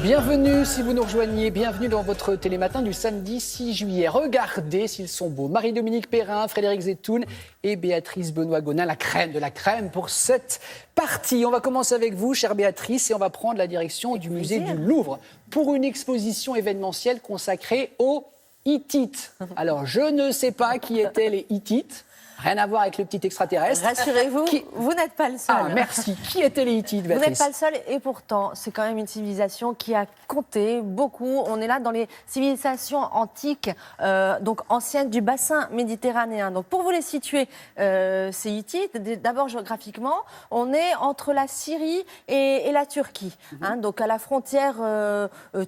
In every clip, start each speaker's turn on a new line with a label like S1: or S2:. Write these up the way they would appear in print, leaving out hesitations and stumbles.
S1: Bienvenue si vous nous rejoignez, bienvenue dans votre télématin du samedi 6 juillet. Regardez s'ils sont beaux. Marie-Dominique Perrin, Frédéric Zetoun et Béatrice Benoît-Gonin, la crème de la crème pour cette partie. On va commencer avec vous, chère Béatrice, et on va prendre la direction du musée du Louvre pour une exposition événementielle consacrée aux Hittites. Alors, je ne sais pas qui étaient les Hittites. Rien à voir avec le petit extraterrestre.
S2: Rassurez-vous, vous n'êtes pas le seul.
S1: Ah, merci. Qui étaient les Hittites, Béatrice?
S2: Vous n'êtes pas le seul et pourtant, c'est quand même une civilisation qui a compté beaucoup. On est là dans les civilisations antiques, donc anciennes du bassin méditerranéen. Donc pour vous les situer, ces Hittites, d'abord géographiquement, on est entre la Syrie et la Turquie, donc à la frontière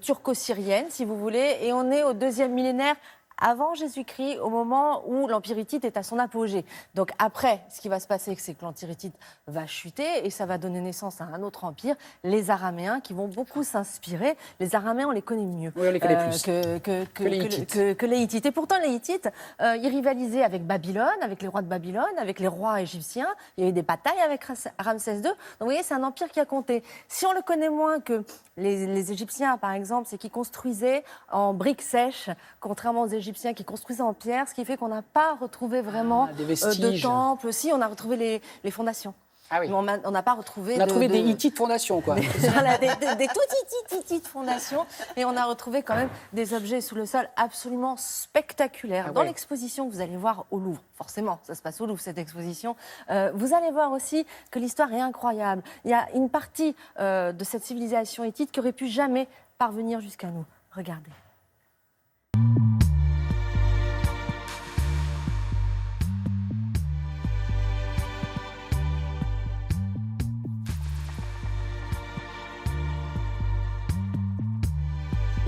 S2: turco-syrienne, si vous voulez, et on est au 2e millénaire avant Jésus-Christ, au moment où l'Empire hittite est à son apogée. Donc après, ce qui va se passer, c'est que l'Empire hittite va chuter et ça va donner naissance à un autre empire, les Araméens, qui vont beaucoup s'inspirer. Les Araméens, on les connaît mieux
S1: oui, on les connaît plus
S2: que les Hittites. Et pourtant, les Hittites, ils rivalisaient avec Babylone, avec les rois de Babylone, avec les rois égyptiens. Il y a eu des batailles avec Ramsès II. Donc vous voyez, c'est un empire qui a compté. Si on le connaît moins que les Égyptiens, par exemple, c'est qu'ils construisaient en briques sèches, contrairement aux Égyptiens qui construisaient en pierre, ce qui fait qu'on n'a pas retrouvé vraiment de temples. Si, on a retrouvé les fondations.
S1: Ah oui.
S2: On n'a pas retrouvé...
S1: On a trouvé des Hittites fondations, quoi.
S2: Voilà, des tout petites fondations. Et on a retrouvé quand même des objets sous le sol absolument spectaculaires. Dans l'exposition que vous allez voir au Louvre, forcément, ça se passe au Louvre, cette exposition, vous allez voir aussi que l'histoire est incroyable. Il y a une partie de cette civilisation hittite qui aurait pu jamais parvenir jusqu'à nous. Regardez.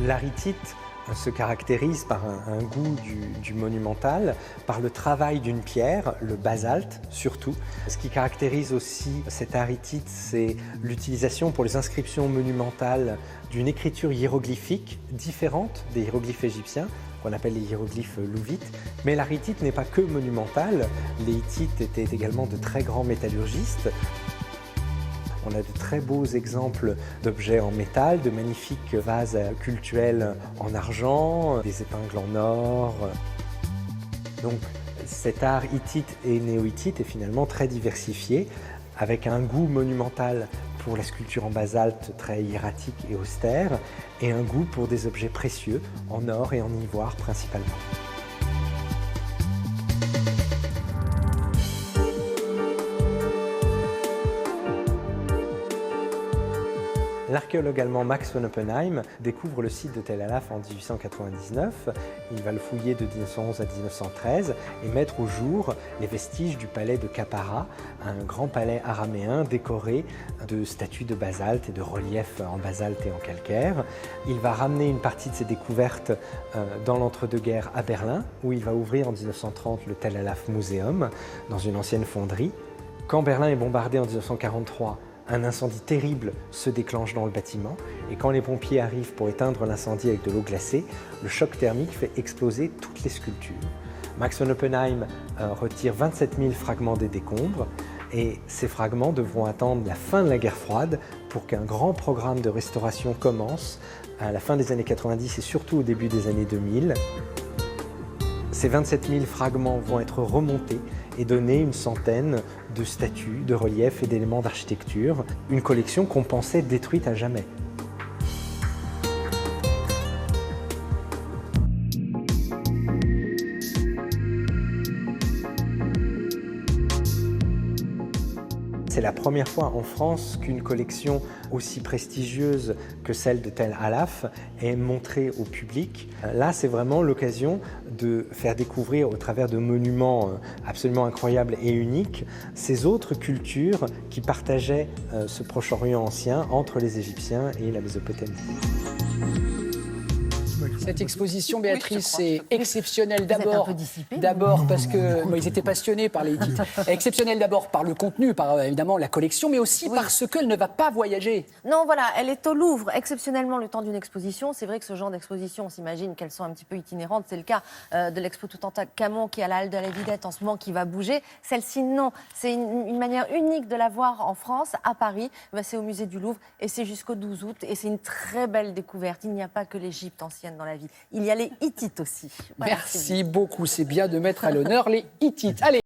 S3: L'art hittite se caractérise par un goût du monumental, par le travail d'une pierre, le basalte surtout. Ce qui caractérise aussi cet art hittite, c'est l'utilisation pour les inscriptions monumentales d'une écriture hiéroglyphique différente des hiéroglyphes égyptiens, qu'on appelle les hiéroglyphes louvites. Mais l'art hittite n'est pas que monumental, les Hittites étaient également de très grands métallurgistes. On a de très beaux exemples d'objets en métal, de magnifiques vases cultuels en argent, des épingles en or. Donc cet art hittite et néo-hittite est finalement très diversifié, avec un goût monumental pour la sculpture en basalte très hiératique et austère, et un goût pour des objets précieux en or et en ivoire principalement. L'archéologue allemand Max von Oppenheim découvre le site de Tel Alaf en 1899. Il va le fouiller de 1911 à 1913 et mettre au jour les vestiges du palais de Khapara, un grand palais araméen décoré de statues de basalte et de reliefs en basalte et en calcaire. Il va ramener une partie de ses découvertes dans l'entre-deux-guerres à Berlin, où il va ouvrir en 1930 le Tel Alaf Museum, dans une ancienne fonderie. Quand Berlin est bombardé en 1943, un incendie terrible se déclenche dans le bâtiment et quand les pompiers arrivent pour éteindre l'incendie avec de l'eau glacée, le choc thermique fait exploser toutes les sculptures. Max von Oppenheim retire 27 000 fragments des décombres et ces fragments devront attendre la fin de la guerre froide pour qu'un grand programme de restauration commence à la fin des années 90 et surtout au début des années 2000. Ces 27 000 fragments vont être remontés et donner une centaine de statues, de reliefs et d'éléments d'architecture, une collection qu'on pensait détruite à jamais. C'est la première fois en France qu'une collection aussi prestigieuse que celle de Tel Alaf est montrée au public. Là, c'est vraiment l'occasion de faire découvrir au travers de monuments absolument incroyables et uniques ces autres cultures qui partageaient ce Proche-Orient ancien entre les Égyptiens et la Mésopotamie.
S1: Cette exposition, Béatrice,
S4: crois.
S1: est exceptionnelle
S2: êtes un
S1: d'abord.
S2: peu dissipée.
S1: D'abord parce que ils étaient passionnés par les Hittites. Exceptionnelle d'abord par le contenu, par évidemment la collection, mais aussi parce qu'elle ne va pas voyager.
S2: Non, voilà, elle est au Louvre exceptionnellement le temps d'une exposition. C'est vrai que ce genre d'exposition, on s'imagine qu'elles sont un petit peu itinérantes. C'est le cas de l'expo Toutankhamon qui est à la Halle de la Villette en ce moment, qui va bouger. Celle-ci, non. C'est une manière unique de la voir en France, à Paris. C'est au musée du Louvre et c'est jusqu'au 12 août. Et c'est une très belle découverte. Il n'y a pas que l'Égypte ancienne dans la vie. Il y a les Hittites aussi. Voilà,
S1: Merci beaucoup. C'est bien de mettre à l'honneur les Hittites. Allez.